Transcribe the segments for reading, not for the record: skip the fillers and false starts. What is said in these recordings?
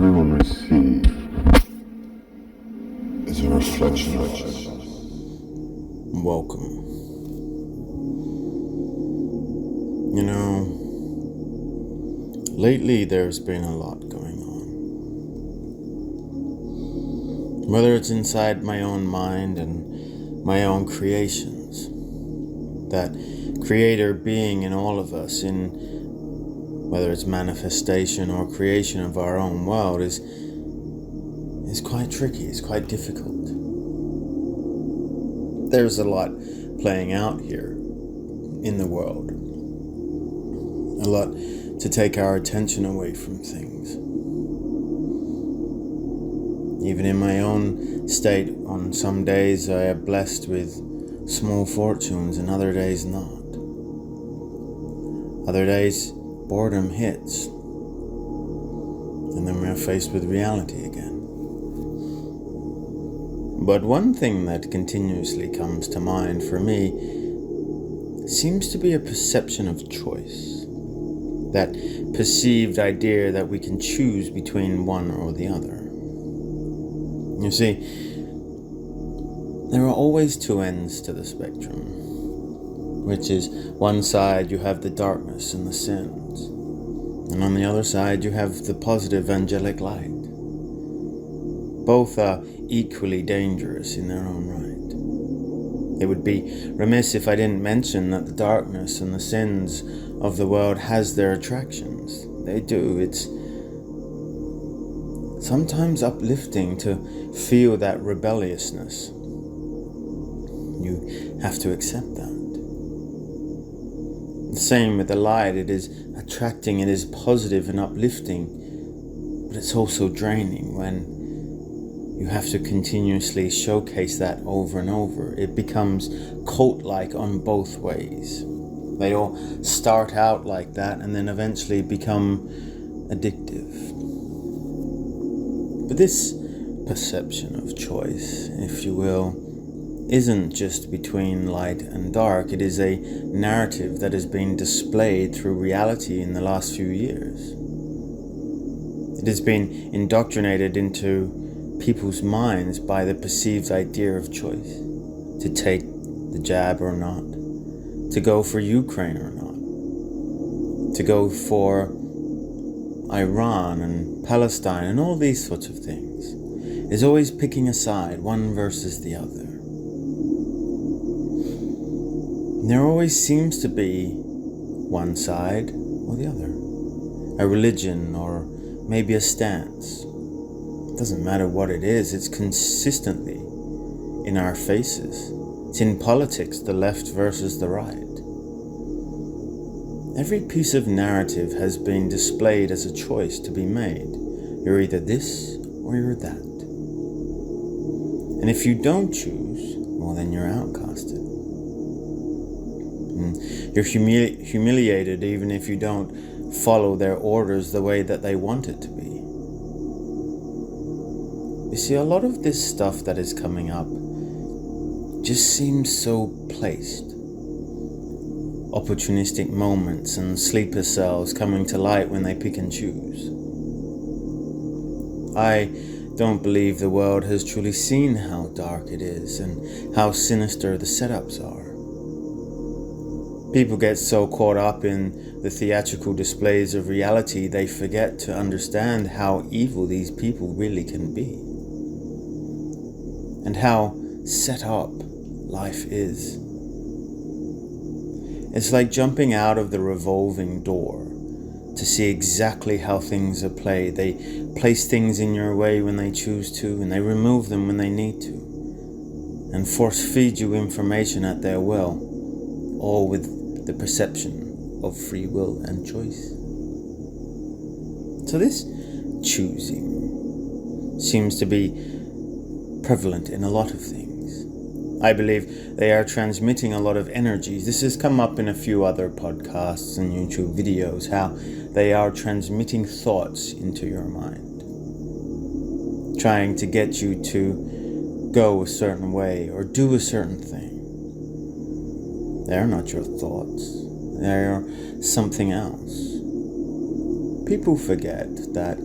everyone receives is a reflection of us. Welcome. You know, lately there's been a lot going on. Whether it's inside my own mind and my own creations, that creator being in all of us, in whether it's manifestation or creation of our own world, is quite tricky, it's quite difficult. There's a lot playing out here in the world. A lot to take our attention away from things. Even in my own state, on some days I am blessed with small fortunes and other days not. Other days boredom hits, and then we're faced with reality again. But one thing that continuously comes to mind for me seems to be a perception of choice. That perceived idea that we can choose between one or the other. You see, there are always two ends to the spectrum, which is one side you have the darkness and the sins, and on the other side you have the positive angelic light. Both are equally dangerous in their own right. It would be remiss if I didn't mention that the darkness and the sins of the world has their attractions. They do. It's sometimes uplifting to feel that rebelliousness. You have to accept that. The same with the light. It is attracting, it is positive and uplifting, but it's also draining when you have to continuously showcase that over and over. It becomes cult-like on both ways. They all start out like that and then eventually become addictive. But this perception of choice, if you will, isn't just between light and dark. It is a narrative that has been displayed through reality in the last few years. It has been indoctrinated into people's minds by the perceived idea of choice, to take the jab or not, to go for Ukraine or not, to go for Iran and Palestine and all these sorts of things. Is always picking a side, one versus the other. There always seems to be one side or the other, a religion or maybe a stance. Doesn't matter what it is, it's consistently in our faces. It's in politics, the left versus the right. Every piece of narrative has been displayed as a choice to be made. You're either this or you're that. And if you don't choose, well, then you're outcasted. You're humiliated even if you don't follow their orders the way that they want it to be. You see, a lot of this stuff that is coming up just seems so placed. Opportunistic moments and sleeper cells coming to light when they pick and choose. I don't believe the world has truly seen how dark it is and how sinister the setups are. People get so caught up in the theatrical displays of reality they forget to understand how evil these people really can be. And how set up life is. It's like jumping out of the revolving door to see exactly how things are played. They place things in your way when they choose to, and they remove them when they need to, and force feed you information at their will, all with the perception of free will and choice. So this choosing seems to be prevalent in a lot of things. I believe they are transmitting a lot of energies. This has come up in a few other podcasts and YouTube videos, how they are transmitting thoughts into your mind, trying to get you to go a certain way or do a certain thing. They're not your thoughts. They're something else. People forget that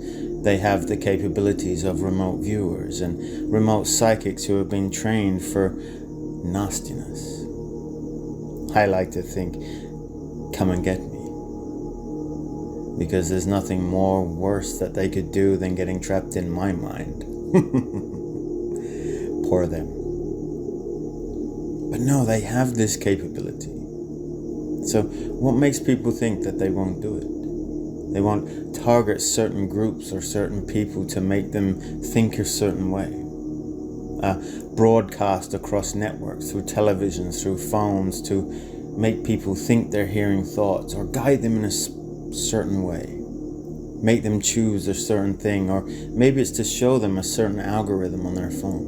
They have the capabilities of remote viewers and remote psychics who have been trained for nastiness. I like to think, come and get me. Because there's nothing more worse that they could do than getting trapped in my mind. Poor them. But no, they have this capability. So what makes people think that they won't do it? They won't target certain groups or certain people to make them think a certain way. Broadcast across networks, through televisions, through phones, to make people think they're hearing thoughts, or guide them in a certain way. Make them choose a certain thing, or maybe it's to show them a certain algorithm on their phone.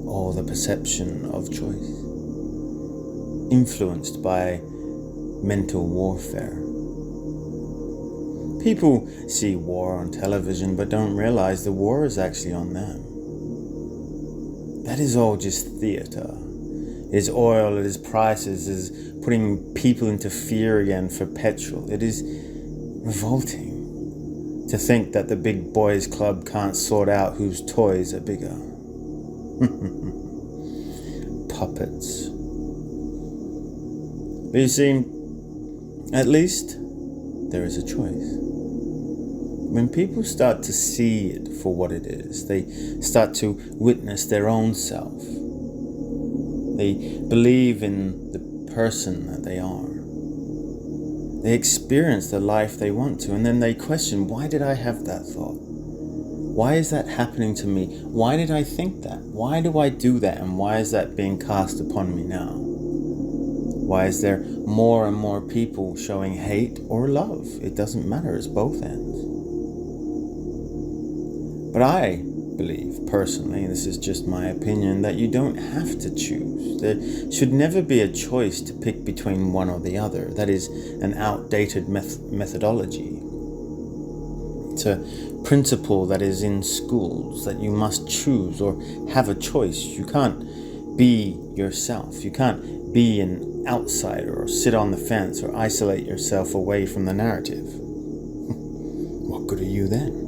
All the perception of choice. Influenced by mental warfare. People see war on television but don't realize the war is actually on them. That is all just theater. It is oil, it is prices, it is putting people into fear again for petrol. It is revolting to think that the big boys club can't sort out whose toys are bigger. Puppets. But you see, at least there is a choice. When people start to see it for what it is, they start to witness their own self. They believe in the person that they are. They experience the life they want to, and then they question, why did I have that thought? Why is that happening to me? Why did I think that? Why do I do that? And why is that being cast upon me now? Why is there more and more people showing hate or love? It doesn't matter, it's both ends. But I believe, personally, this is just my opinion, that you don't have to choose. There should never be a choice to pick between one or the other. That is an outdated methodology. It's a principle that is in schools, that you must choose or have a choice. You can't be yourself. You can't be an outsider or sit on the fence or isolate yourself away from the narrative. What good are you then?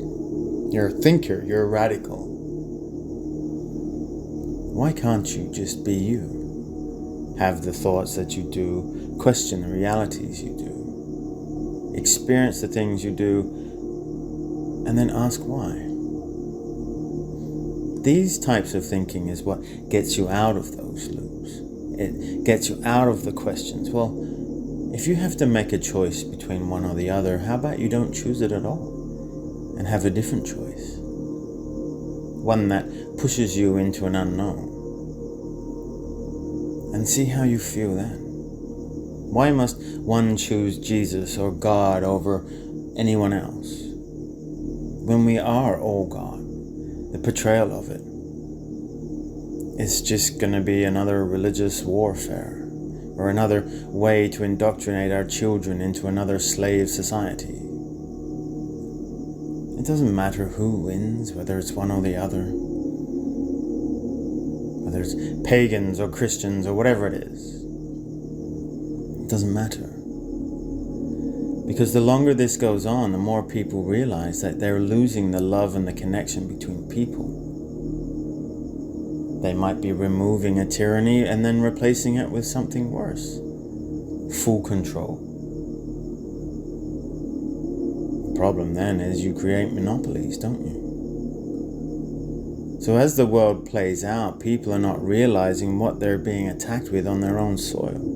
You're a thinker, you're a radical. Why can't you just be you? Have the thoughts that you do, question the realities you do, experience the things you do, and then ask why. These types of thinking is what gets you out of those loops. It gets you out of the questions. Well, if you have to make a choice between one or the other, how about you don't choose it at all and have a different choice? One that pushes you into an unknown. And see how you feel then. Why must one choose Jesus or God over anyone else? When we are all God, the portrayal of it is just going to be another religious warfare or another way to indoctrinate our children into another slave society. It doesn't matter who wins, whether it's one or the other, whether it's pagans or Christians or whatever it is. It doesn't matter. Because the longer this goes on, the more people realize that they're losing the love and the connection between people. They might be removing a tyranny and then replacing it with something worse. Full control. The problem then is you create monopolies, don't you? So as the world plays out, people are not realizing what they're being attacked with on their own soil.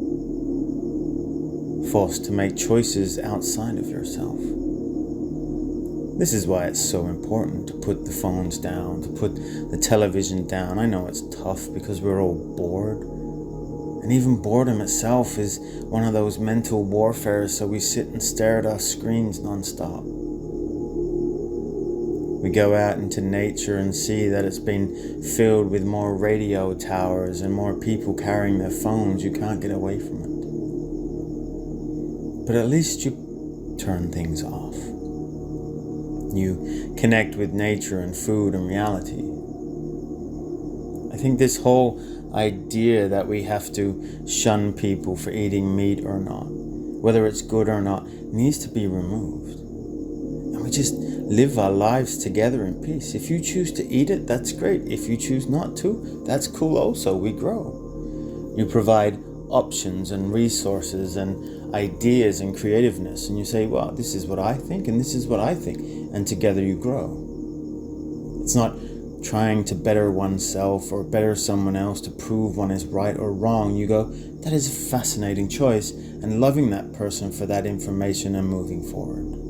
Forced to make choices outside of yourself. This is why it's so important to put the phones down, to put the television down. I know it's tough because we're all bored. And even boredom itself is one of those mental warfares, so we sit and stare at our screens non-stop. We go out into nature and see that it's been filled with more radio towers and more people carrying their phones. You can't get away from it. But at least you turn things off. You connect with nature and food and reality. I think this whole idea that we have to shun people for eating meat or not, whether it's good or not, needs to be removed. And we just live our lives together in peace. If you choose to eat it, that's great. If you choose not to, that's cool also. We grow. You provide options and resources and ideas and creativeness, and you say, well, this is what I think and this is what I think, and together you grow. It's not trying to better oneself or better someone else to prove one is right or wrong. You go, that is a fascinating choice, and loving that person for that information and moving forward.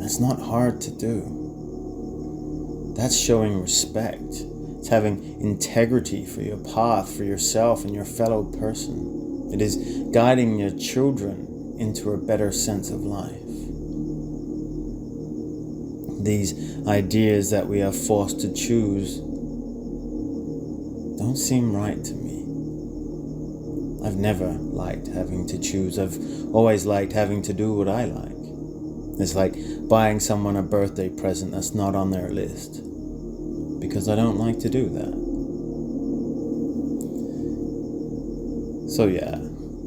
That's not hard to do. That's showing respect. It's having integrity for your path, for yourself and your fellow person. It is guiding your children into a better sense of life. These ideas that we are forced to choose don't seem right to me. I've never liked having to choose. I've always liked having to do what I like. It's like buying someone a birthday present that's not on their list, because I don't like to do that. So yeah,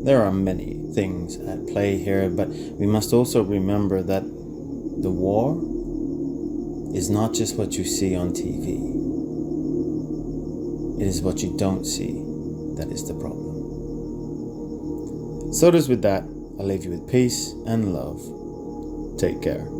there are many things at play here, but we must also remember that the war is not just what you see on TV. It is what you don't see that is the problem. So it is with that, I leave you with peace and love. Take care.